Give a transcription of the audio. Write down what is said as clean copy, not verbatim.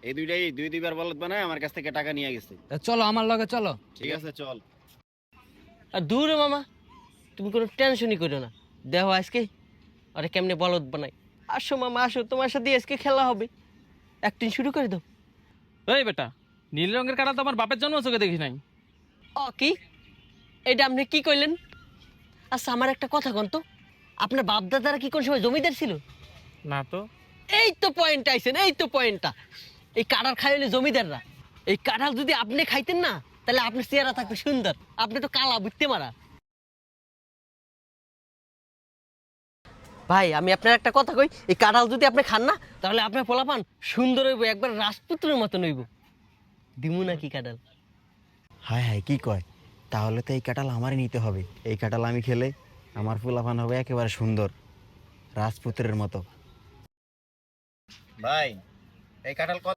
এই দুইটাই দুইবার বলদ বানায় আমার কাছ থেকে টাকা নিয়ে গেছে। চলো আমার লগে চলো। ঠিক আছে চল। আর দূর মামা, তুমি কোনো টেনশনই করো না। দেখো আজকে আরে কেমনে বলদ বানাই। আসো মামা আসো, তোমার সাথে আজকে খেলা হবে। অ্যাক্টিং শুরু করে দাও। এই বেটা, নীল রঙের কাটা তো আমার বাপের জন্ম চোখে দেখি নাই। ও কি, এটা আপনি কি কইলেন? আচ্ছা আমার একটা কথা কোন তো, আপনার বাপ দাদারা কি কোন সময় জমিদার ছিল? না তো। এই তো পয়েন্ট আইছেন, এই তো পয়েন্টটা। এই কাঁঠাল খাইলে জমিদাররা, এই কাঁঠাল যদি আপনি খাইতেন না তাহলে আপনার চেহারা থাকবে সুন্দর। আপনি তো কালা বুঝতে মারা। ভাই আমি আপনার একটা কথা কই, এই কাঁঠাল যদি আপনি খান না তাহলে আপনার পোলাপান সুন্দর হইব, একবার রাজপুত্রের মতন হইব। দিমু নাকি কাঁঠাল? হায় হায় কি কয়, তাহলে তো এই কাঁঠাল আমারই নিতে হবে। এই কাঁঠাল আমি খেলে আমার ফুলাফান হবে একেবারে সুন্দর, রাজপুত্রের মতো। ভাই এই কাঁঠাল